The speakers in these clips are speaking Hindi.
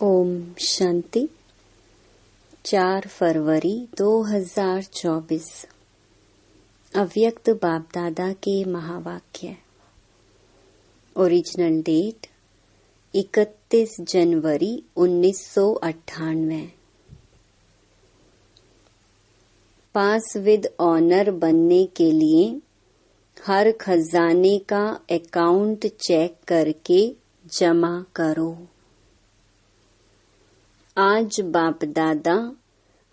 ओम शांति। 4 फरवरी 2024 अव्यक्त बाप दादा के महावाक्य। ओरिजिनल डेट 31 जनवरी 1998। पास विद ऑनर बनने के लिए हर खजाने का अकाउंट चेक करके जमा करो। आज बाप दादा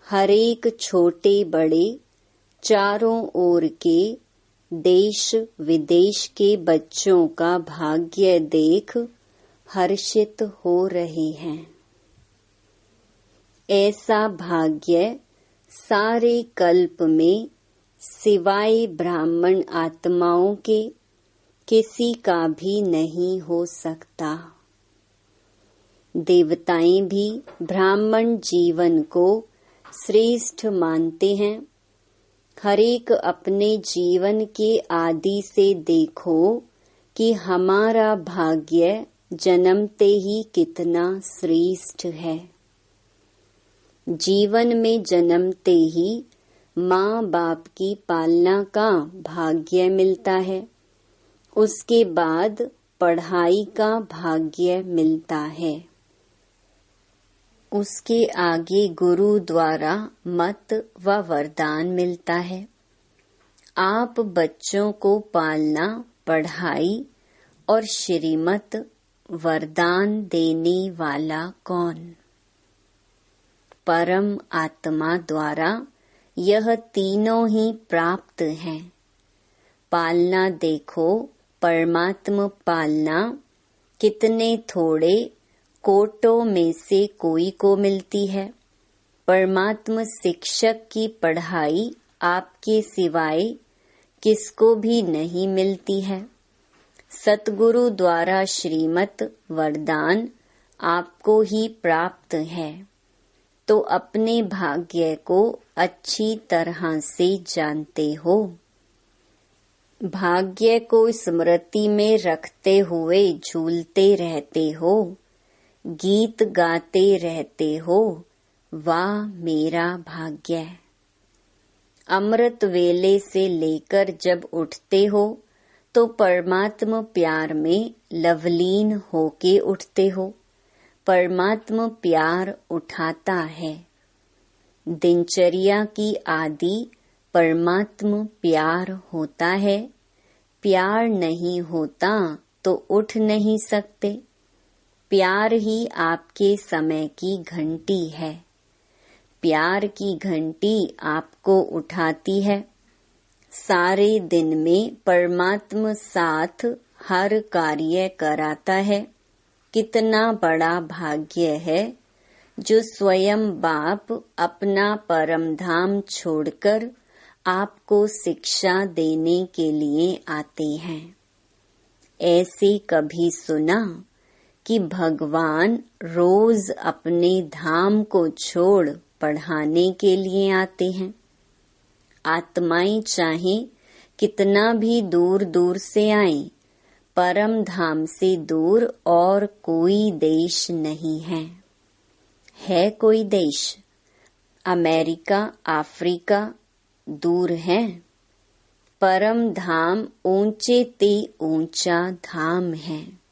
हर एक छोटे बड़े चारों ओर के देश विदेश के बच्चों का भाग्य देख हर्षित हो रहे हैं। ऐसा भाग्य सारे कल्प में सिवाय ब्राह्मण आत्माओं के किसी का भी नहीं हो सकता। देवताएं भी ब्राह्मण जीवन को श्रेष्ठ मानते हैं। हर एक अपने जीवन के आदि से देखो कि हमारा भाग्य जन्मते ही कितना श्रेष्ठ है। जीवन में जन्मते ही माँ बाप की पालना का भाग्य मिलता है। उसके बाद पढ़ाई का भाग्य मिलता है। उसके आगे गुरु द्वारा मत व वरदान मिलता है। आप बच्चों को पालना, पढ़ाई और श्रीमत वरदान देने वाला कौन? परम आत्मा द्वारा यह तीनों ही प्राप्त हैं। पालना देखो, परमात्मा पालना कितने थोड़े कोटों में से कोई को मिलती है। परमात्मा शिक्षक की पढ़ाई आपके सिवाय किसको भी नहीं मिलती है। सतगुरु द्वारा श्रीमत वरदान आपको ही प्राप्त है, तो अपने भाग्य को अच्छी तरह से जानते हो। भाग्य को स्मृति में रखते हुए झूलते रहते हो, गीत गाते रहते हो, वाह मेरा भाग्य। अमृत वेले से लेकर जब उठते हो तो परमात्मा प्यार में लवलीन होके उठते हो। परमात्मा प्यार उठाता है। दिनचर्या की आदि परमात्मा प्यार होता है। प्यार नहीं होता तो उठ नहीं सकते। प्यार ही आपके समय की घंटी है। प्यार की घंटी आपको उठाती है। सारे दिन में परमात्मा साथ हर कार्य कराता है। कितना बड़ा भाग्य है जो स्वयं बाप अपना परम धाम छोड़कर आपको शिक्षा देने के लिए आते हैं। ऐसे कभी सुना कि भगवान रोज अपने धाम को छोड़ पढ़ाने के लिए आते हैं? आत्माएं चाहे कितना भी दूर दूर से आएं, परम धाम से दूर और कोई देश नहीं है। है कोई देश? अमेरिका, अफ्रीका दूर है। परम धाम ऊंचे ते ऊंचा धाम है।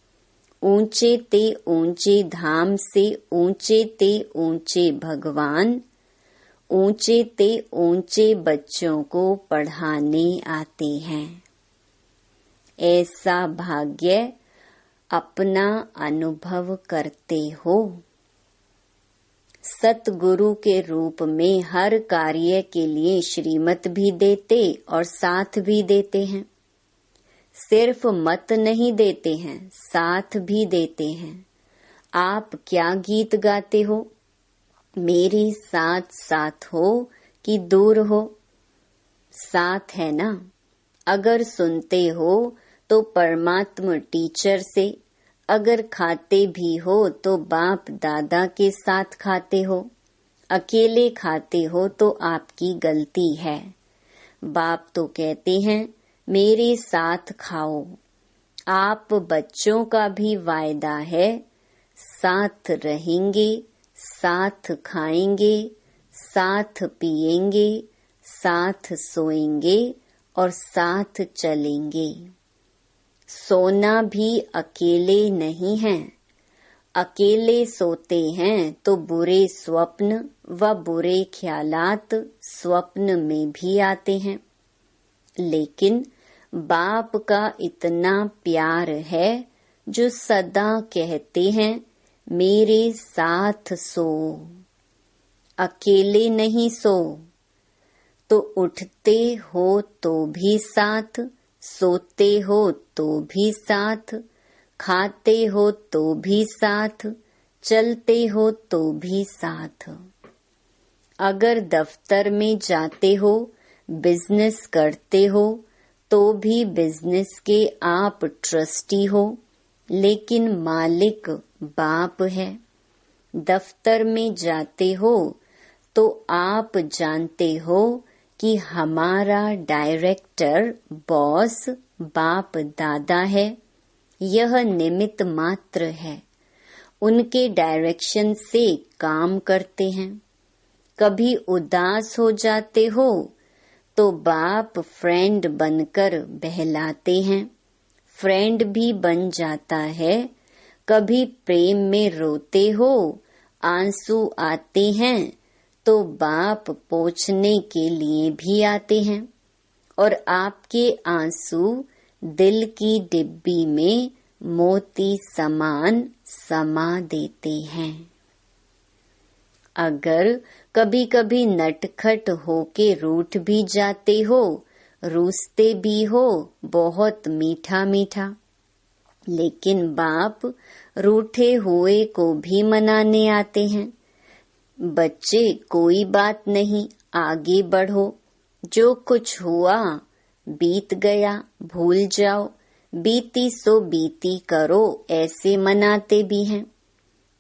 ऊंचे ते ऊंचे धाम से ऊंचे ते ऊंचे भगवान, ऊंचे ते ऊंचे बच्चों को पढ़ाने आते हैं। ऐसा भाग्य अपना अनुभव करते हो। सतगुरु के रूप में हर कार्य के लिए श्रीमत भी देते और साथ भी देते हैं। सिर्फ मत नहीं देते हैं, साथ भी देते हैं। आप क्या गीत गाते हो? मेरे साथ साथ हो कि दूर हो? साथ है ना। अगर सुनते हो तो परमात्मा टीचर से, अगर खाते भी हो तो बाप दादा के साथ खाते हो। अकेले खाते हो तो आपकी गलती है। बाप तो कहते हैं मेरे साथ खाओ। आप बच्चों का भी वायदा है साथ रहेंगे, साथ खाएंगे, साथ पिएंगे, साथ सोएंगे और साथ चलेंगे। सोना भी अकेले नहीं है। अकेले सोते हैं तो बुरे स्वप्न व बुरे ख्यालात स्वप्न में भी आते हैं। लेकिन बाप का इतना प्यार है जो सदा कहते हैं मेरे साथ सो। अकेले नहीं सो। तो उठते हो तो भी साथ, सोते हो तो भी साथ, खाते हो तो भी साथ, चलते हो तो भी साथ। अगर दफ्तर में जाते हो, बिजनेस करते हो, तो भी बिजनेस के आप ट्रस्टी हो, लेकिन मालिक बाप है। दफ्तर में जाते हो तो आप जानते हो कि हमारा डायरेक्टर बॉस बाप दादा है। यह निमित्त मात्र है। उनके डायरेक्शन से काम करते हैं। कभी उदास हो जाते हो तो बाप फ्रेंड बनकर बहलाते हैं। फ्रेंड भी बन जाता है। कभी प्रेम में रोते हो, आंसू आते हैं तो बाप पोंछने के लिए भी आते हैं और आपके आंसू दिल की डिब्बी में मोती समान समा देते हैं। अगर कभी कभी नटखट होके रूठ भी जाते हो, रूसते भी हो बहुत मीठा मीठा, लेकिन बाप रूठे हुए को भी मनाने आते हैं। बच्चे कोई बात नहीं, आगे बढ़ो, जो कुछ हुआ बीत गया, भूल जाओ, बीती सो बीती करो, ऐसे मनाते भी हैं।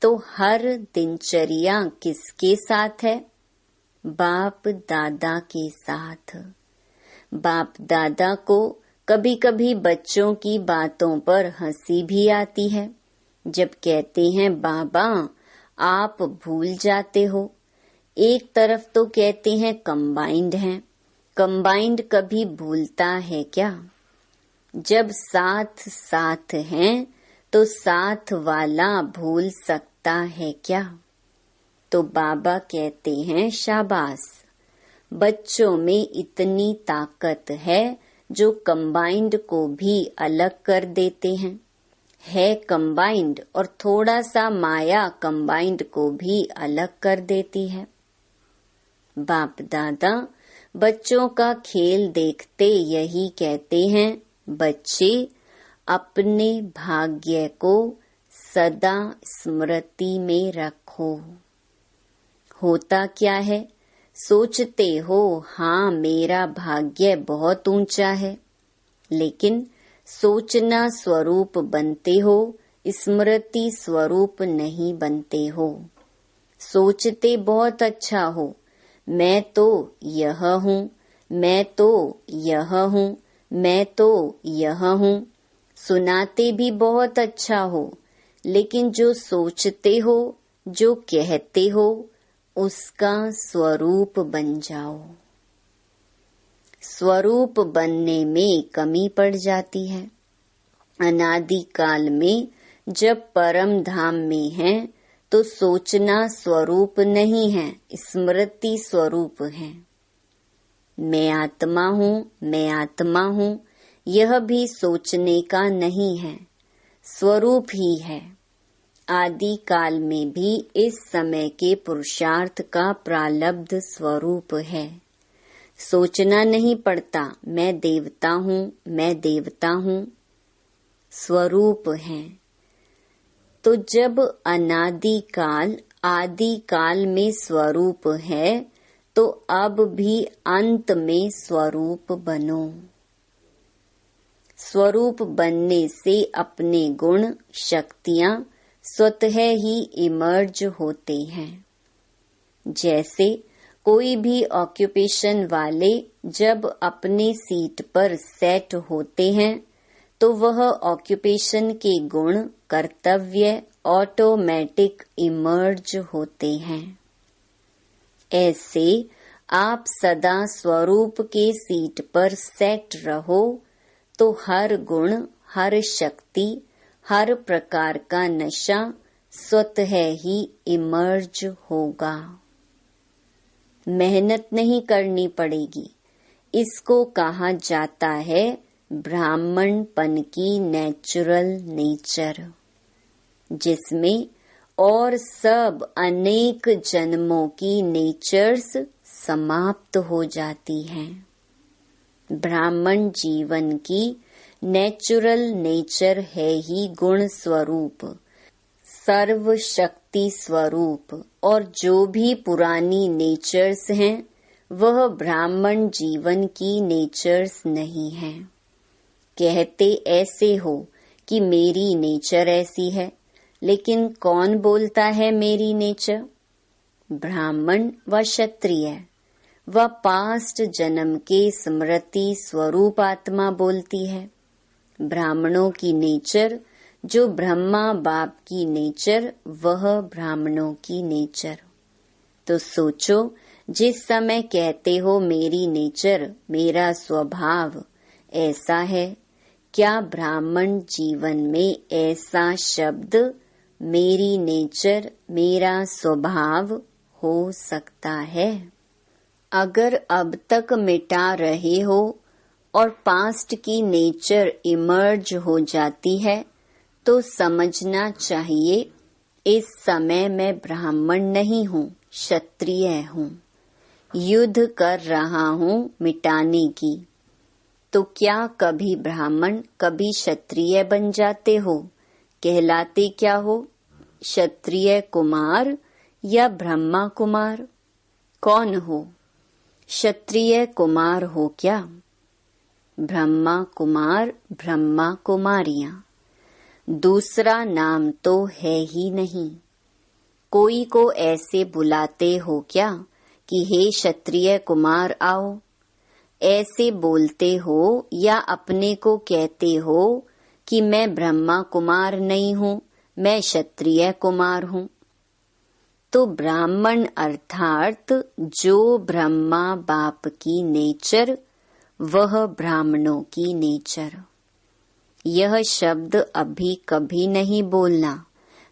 तो हर दिनचर्या किसके साथ है? बाप दादा के साथ। बाप दादा को कभी कभी बच्चों की बातों पर हंसी भी आती है। जब कहते हैं बाबा आप भूल जाते हो। एक तरफ तो कहते हैं कंबाइंड हैं। कंबाइंड कभी भूलता है क्या? जब साथ साथ हैं तो साथ वाला भूल सकता है क्या? तो बाबा कहते हैं शाबाश, बच्चों में इतनी ताकत है जो कंबाइंड को भी अलग कर देते हैं। है कंबाइंड और थोड़ा सा माया कंबाइंड को भी अलग कर देती है। बाप दादा बच्चों का खेल देखते यही कहते हैं, बच्चे अपने भाग्य को सदा स्मृति में रखो। होता क्या है? सोचते हो हाँ मेरा भाग्य बहुत ऊंचा है, लेकिन सोचना स्वरूप बनते हो, स्मृति स्वरूप नहीं बनते हो। सोचते बहुत अच्छा हो, मैं तो यह हूँ, मैं तो यह हूँ, मैं तो यह हूँ। सुनाते भी बहुत अच्छा हो, लेकिन जो सोचते हो, जो कहते हो, उसका स्वरूप बन जाओ। स्वरूप बनने में कमी पड़ जाती है। अनादि काल में जब परम धाम में हैं, तो सोचना स्वरूप नहीं है, स्मृति स्वरूप है। मैं आत्मा हूँ, मैं आत्मा हूँ, यह भी सोचने का नहीं है, स्वरूप ही है। आदि काल में भी इस समय के पुरुषार्थ का प्रालब्ध स्वरूप है। सोचना नहीं पड़ता मैं देवता हूँ, मैं देवता हूँ, स्वरूप है। तो जब अनादि काल आदि काल में स्वरूप है, तो अब भी अंत में स्वरूप बनो। स्वरूप बनने से अपने गुण शक्तियाँ स्वतः ही इमर्ज होते हैं। जैसे कोई भी ऑक्यूपेशन वाले जब अपने सीट पर सेट होते हैं तो वह ऑक्यूपेशन के गुण कर्तव्य ऑटोमेटिक इमर्ज होते हैं। ऐसे आप सदा स्वरूप के सीट पर सेट रहो तो हर गुण, हर शक्ति, हर प्रकार का नशा स्वतः ही इमर्ज होगा। मेहनत नहीं करनी पड़ेगी। इसको कहा जाता है ब्राह्मणपन की नेचुरल नेचर, जिसमें और सब अनेक जन्मों की नेचर्स समाप्त हो जाती हैं। ब्राह्मण जीवन की नेचुरल नेचर है ही गुण स्वरूप, सर्व शक्ति स्वरूप, और जो भी पुरानी नेचर्स हैं वह ब्राह्मण जीवन की नेचर्स नहीं हैं। कहते ऐसे हो कि मेरी नेचर ऐसी है, लेकिन कौन बोलता है मेरी नेचर? ब्राह्मण व क्षत्रिय व पास्ट जन्म के स्मृति स्वरूप आत्मा बोलती है। ब्राह्मणों की नेचर, जो ब्रह्मा बाप की नेचर, वह ब्राह्मणों की नेचर। तो सोचो, जिस समय कहते हो मेरी नेचर, मेरा स्वभाव ऐसा है, क्या ब्राह्मण जीवन में ऐसा शब्द मेरी नेचर, मेरा स्वभाव हो सकता है? अगर अब तक मिटा रहे हो और पास्ट की नेचर इमर्ज हो जाती है तो समझना चाहिए इस समय मैं ब्राह्मण नहीं हूँ, क्षत्रिय हूँ। युद्ध कर रहा हूँ मिटाने की। तो क्या कभी ब्राह्मण कभी क्षत्रिय बन जाते हो? कहलाते क्या हो? क्षत्रिय कुमार या ब्रह्मा कुमार? कौन हो? क्षत्रिय कुमार हो क्या? ब्रह्मा कुमार, ब्रह्मा कुमारियां, दूसरा नाम तो है ही नहीं। कोई को ऐसे बुलाते हो क्या कि हे क्षत्रिय कुमार आओ? ऐसे बोलते हो या अपने को कहते हो कि मैं ब्रह्मा कुमार नहीं हूँ, मैं क्षत्रिय कुमार हूँ? तो ब्राह्मण अर्थात जो ब्रह्मा बाप की नेचर, वह ब्राह्मणों की नेचर। यह शब्द अभी कभी नहीं बोलना,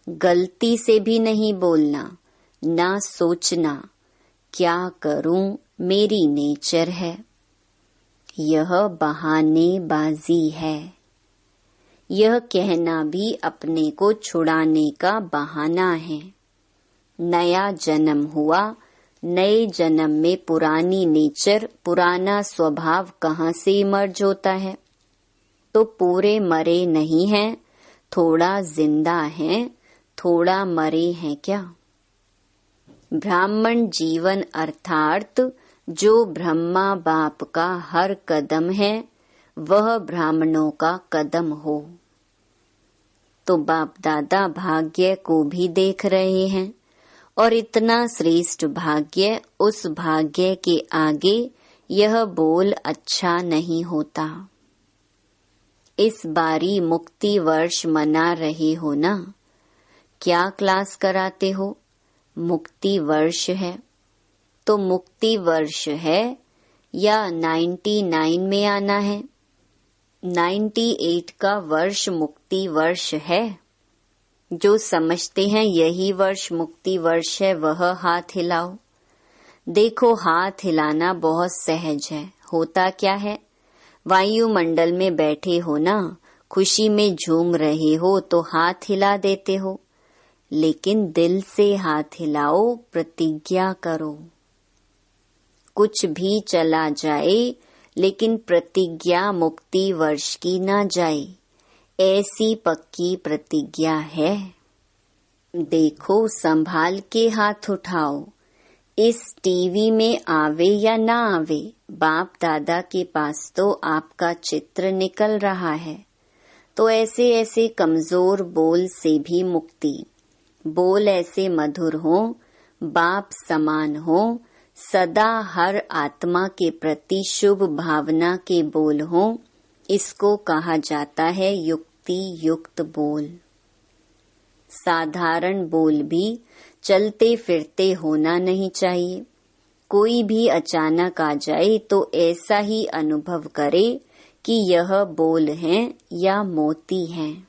गलती से भी नहीं बोलना, ना सोचना क्या करूं मेरी नेचर है। यह बहानेबाजी है। यह कहना भी अपने को छुड़ाने का बहाना है। नया जन्म हुआ, नए जन्म में पुरानी नेचर, पुराना स्वभाव कहाँ से इमर्ज होता है? तो पूरे मरे नहीं हैं, थोड़ा जिंदा हैं, थोड़ा मरे हैं क्या? ब्राह्मण जीवन अर्थात जो ब्रह्मा बाप का हर कदम है, वह ब्राह्मणों का कदम हो। तो बाप दादा भाग्य को भी देख रहे हैं, और इतना श्रेष्ठ भाग्य, उस भाग्य के आगे यह बोल अच्छा नहीं होता। इस बारी मुक्ति वर्ष मना रहे हो ना? क्या क्लास कराते हो? मुक्ति वर्ष है। तो मुक्ति वर्ष है या 99 में आना है? 98 का वर्ष मुक्ति वर्ष है। जो समझते हैं यही वर्ष मुक्ति वर्ष है, वह हाथ हिलाओ। देखो, हाथ हिलाना बहुत सहज है। होता क्या है? वायुमंडल में बैठे हो ना, खुशी में झूम रहे हो तो हाथ हिला देते हो, लेकिन दिल से हाथ हिलाओ, प्रतिज्ञा करो। कुछ भी चला जाए, लेकिन प्रतिज्ञा मुक्ति वर्ष की ना जाए, ऐसी पक्की प्रतिज्ञा है। देखो, संभाल के हाथ उठाओ। इस टीवी में आवे या ना आवे, बाप दादा के पास तो आपका चित्र निकल रहा है। तो ऐसे ऐसे कमजोर बोल से भी मुक्ति। बोल ऐसे मधुर हो, बाप समान हो, सदा हर आत्मा के प्रति शुभ भावना के बोल हो, इसको कहा जाता है युक्ति युक्त बोल। साधारण बोल भी चलते फिरते होना नहीं चाहिए। कोई भी अचानक आ जाए तो ऐसा ही अनुभव करे कि यह बोल हैं या मोती हैं।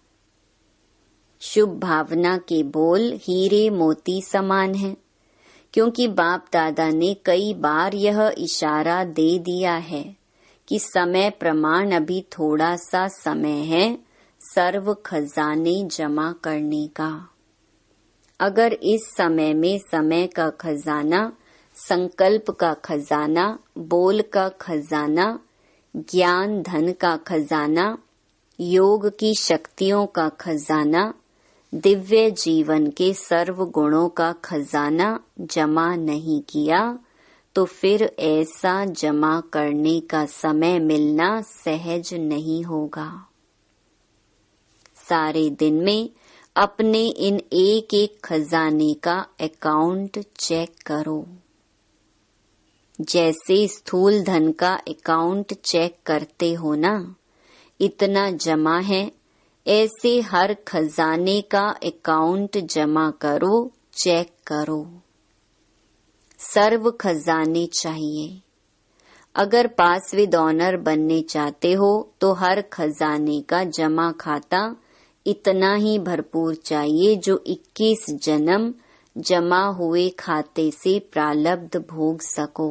शुभ भावना के बोल हीरे मोती समान हैं, क्योंकि बाप दादा ने कई बार यह इशारा दे दिया है कि समय प्रमाण अभी थोड़ा सा समय है सर्व खजाने जमा करने का। अगर इस समय में समय का खजाना, संकल्प का खजाना, बोल का खजाना, ज्ञान धन का खजाना, योग की शक्तियों का खजाना, दिव्य जीवन के सर्व गुणों का खजाना जमा नहीं किया तो फिर ऐसा जमा करने का समय मिलना सहज नहीं होगा। सारे दिन में अपने इन एक एक खजाने का अकाउंट चेक करो। जैसे स्थूल धन का अकाउंट चेक करते हो ना, इतना जमा है, ऐसे हर खजाने का अकाउंट जमा करो, चेक करो। सर्व खजाने चाहिए। अगर पास विद ऑनर बनने चाहते हो तो हर खजाने का जमा खाता इतना ही भरपूर चाहिए जो 21 जन्म जमा हुए खाते से प्रारब्ध भोग सको।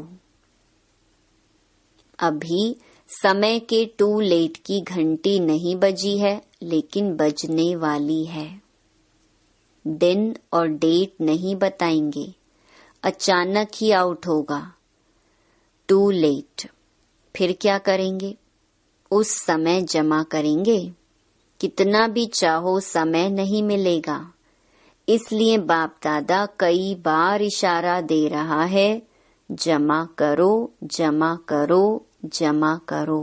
अभी समय के टू लेट की घंटी नहीं बजी है, लेकिन बजने वाली है। दिन और डेट नहीं बताएंगे, अचानक ही आउट होगा। Too late. फिर क्या करेंगे? उस समय जमा करेंगे। कितना भी चाहो समय नहीं मिलेगा। इसलिए बाप दादा कई बार इशारा दे रहा है, जमा करो, जमा करो, जमा करो।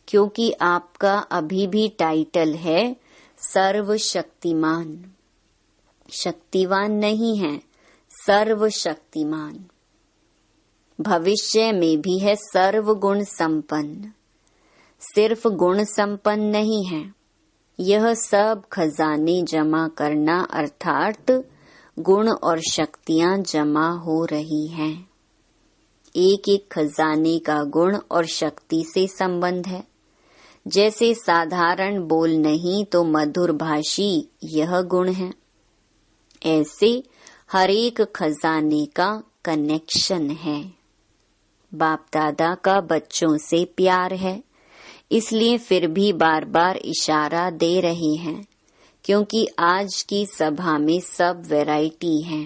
क्योंकि आपका अभी भी टाइटल है सर्वशक्तिमान। शक्तिवान नहीं है, सर्वशक्तिमान। भविष्य में भी है सर्व गुण संपन्न। सिर्फ गुण संपन्न नहीं है। यह सब खजाने जमा करना अर्थात गुण और शक्तियां जमा हो रही हैं। एक एक खजाने का गुण और शक्ति से संबंध है। जैसे साधारण बोल नहीं तो मधुर भाषी यह गुण है, ऐसे हर एक खजाने का कनेक्शन है। बाप दादा का बच्चों से प्यार है, इसलिए फिर भी बार बार इशारा दे रहे हैं, क्योंकि आज की सभा में सब वैरायटी है।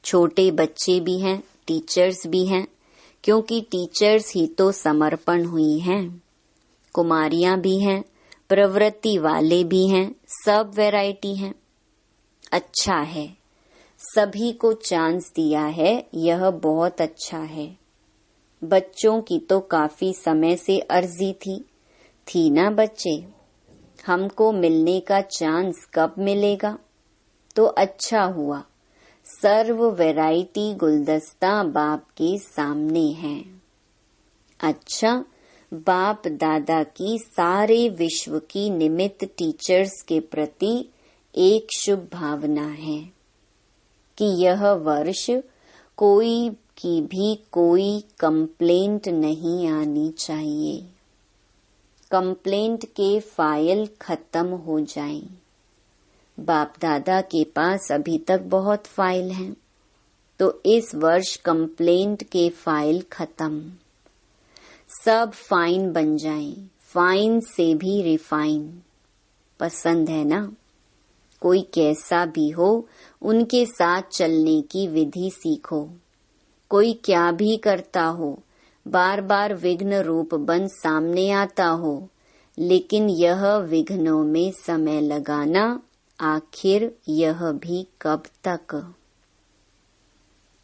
छोटे बच्चे भी हैं, टीचर्स भी हैं, क्योंकि टीचर्स ही तो समर्पण हुई हैं। कुमारियां भी हैं, प्रवृत्ति वाले भी हैं, सब वैरायटी हैं। अच्छा है, सभी को चांस दिया है, यह बहुत अच्छा है। बच्चों की तो काफी समय से अर्जी थी ना बच्चे, हमको मिलने का चांस कब मिलेगा? तो अच्छा हुआ, सर्व वैरायटी गुलदस्ता बाप के सामने है। अच्छा, बाप दादा की सारे विश्व की निमित्त टीचर्स के प्रति एक शुभ भावना है कि यह वर्ष कोई की भी कोई कंप्लेंट नहीं आनी चाहिए। कंप्लेंट के फाइल खत्म हो जाएं। बाप दादा के पास अभी तक बहुत फाइल हैं, तो इस वर्ष कंप्लेंट के फाइल खत्म। सब फाइन बन जाएं, फाइन से भी रिफाइन। पसंद है ना? कोई कैसा भी हो, उनके साथ चलने की विधि सीखो। कोई क्या भी करता हो, बार बार विघ्न रूप बन सामने आता हो, लेकिन यह विघ्नों में समय लगाना, आखिर यह भी कब तक?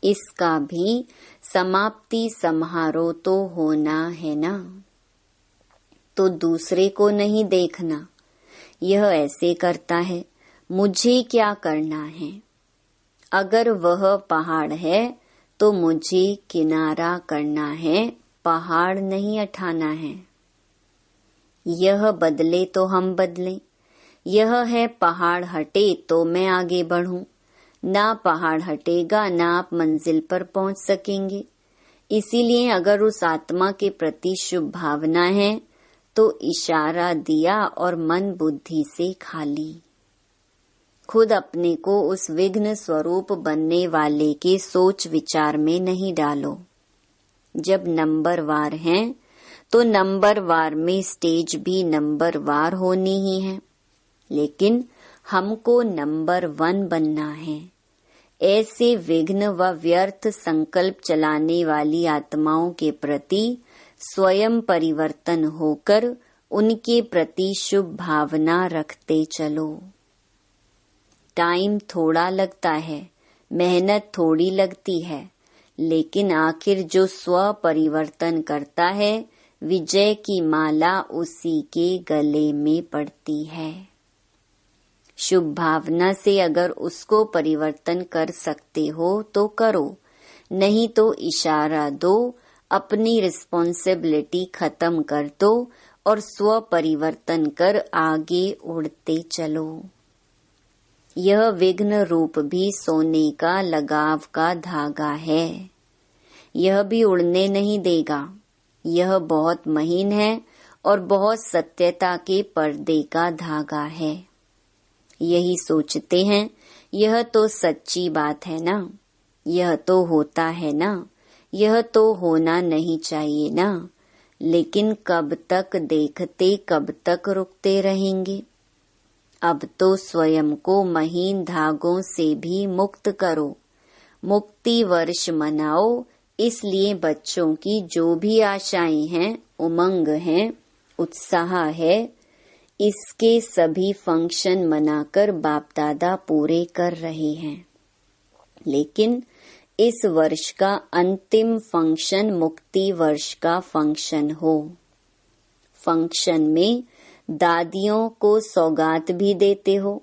इसका भी समाप्ति समारोह तो होना है ना। तो दूसरे को नहीं देखना, यह ऐसे करता है, मुझे क्या करना है। अगर वह पहाड़ है तो मुझे किनारा करना है, पहाड़ नहीं उठाना है। यह बदले तो हम बदलें। यह है पहाड़ हटे तो मैं आगे बढ़ूं। ना पहाड़ हटेगा ना आप मंजिल पर पहुंच सकेंगे। इसीलिए अगर उस आत्मा के प्रति शुभ भावना है तो इशारा दिया और मन बुद्धि से खाली। खुद अपने को उस विघ्न स्वरूप बनने वाले के सोच विचार में नहीं डालो। जब नंबरवार हैं तो नंबरवार में स्टेज भी नंबरवार होनी ही है, लेकिन हमको नंबर 1 बनना है। ऐसे विघ्न व व्यर्थ संकल्प चलाने वाली आत्माओं के प्रति स्वयं परिवर्तन होकर उनके प्रति शुभ भावना रखते चलो। टाइम थोड़ा लगता है, मेहनत थोड़ी लगती है, लेकिन आखिर जो स्व परिवर्तन करता है विजय की माला उसी के गले में पड़ती है। शुभ भावना से अगर उसको परिवर्तन कर सकते हो तो करो, नहीं तो इशारा दो, अपनी रिस्पॉन्सिबिलिटी खत्म कर दो और स्व परिवर्तन कर आगे उड़ते चलो। यह विघ्न रूप भी सोने का लगाव का धागा है। यह भी उड़ने नहीं देगा। यह बहुत महीन है और बहुत सत्यता के पर्दे का धागा है। यही सोचते हैं यह तो सच्ची बात है ना, यह तो होता है ना, यह तो होना नहीं चाहिए ना, लेकिन कब तक देखते, कब तक रुकते रहेंगे। अब तो स्वयं को महीन धागों से भी मुक्त करो। मुक्ति वर्ष मनाओ। इसलिए बच्चों की जो भी आशाएं हैं, उमंग हैं, उत्साह है, इसके सभी फंक्शन मनाकर बाप दादा पूरे कर रहे हैं। लेकिन इस वर्ष का अंतिम फंक्शन मुक्ति वर्ष का फंक्शन हो। फंक्शन में दादियों को सौगात भी देते हो,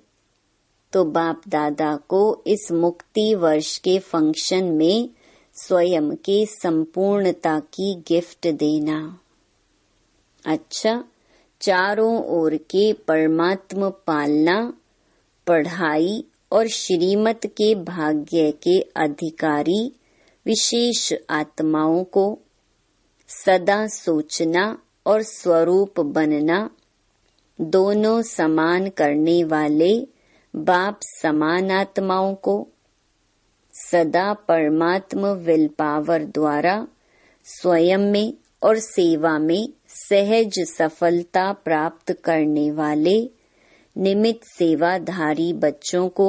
तो बाप दादा को इस मुक्ति वर्ष के फंक्शन में स्वयं के संपूर्णता की गिफ्ट देना। अच्छा, चारों ओर के परमात्म पालना, पढ़ाई और श्रीमत के भाग्य के अधिकारी विशेष आत्माओं को सदा सोचना और स्वरूप बनना, दोनों समान करने वाले बाप समान आत्माओं को सदा परमात्म विल पावर द्वारा स्वयं में और सेवा में सहज सफलता प्राप्त करने वाले निमित्त सेवाधारी बच्चों को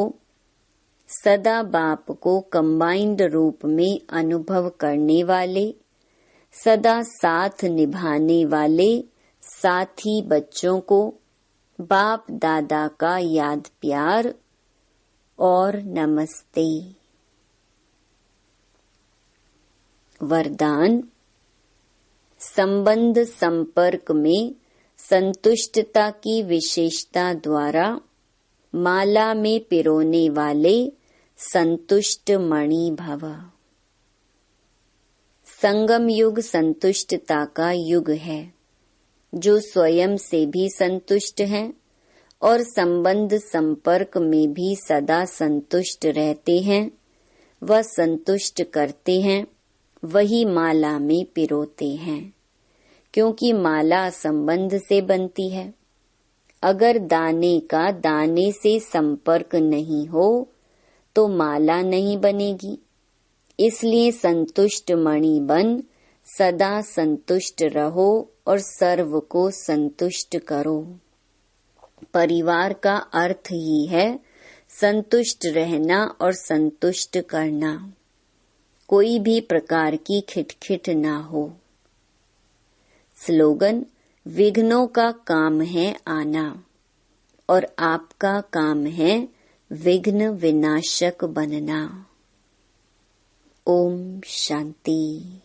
सदा बाप को कंबाइंड रूप में अनुभव करने वाले, सदा साथ निभाने वाले साथी बच्चों को बाप दादा का याद प्यार और नमस्ते। वरदान। संबंध संपर्क में संतुष्टता की विशेषता द्वारा माला में पिरोने वाले संतुष्ट मणि भव। संगम युग संतुष्टता का युग है। जो स्वयं से भी संतुष्ट हैं और संबंध संपर्क में भी सदा संतुष्ट रहते हैं, वह संतुष्ट करते हैं, वही माला में पिरोते हैं, क्योंकि माला संबंध से बनती है। अगर दाने का दाने से संपर्क नहीं हो तो माला नहीं बनेगी। इसलिए संतुष्ट मणि बन सदा संतुष्ट रहो और सर्व को संतुष्ट करो। परिवार का अर्थ ही है संतुष्ट रहना और संतुष्ट करना। कोई भी प्रकार की खिटखिट ना हो। स्लोगन। विघ्नों का काम है आना और आपका काम है विघ्न विनाशक बनना। ओम शांति।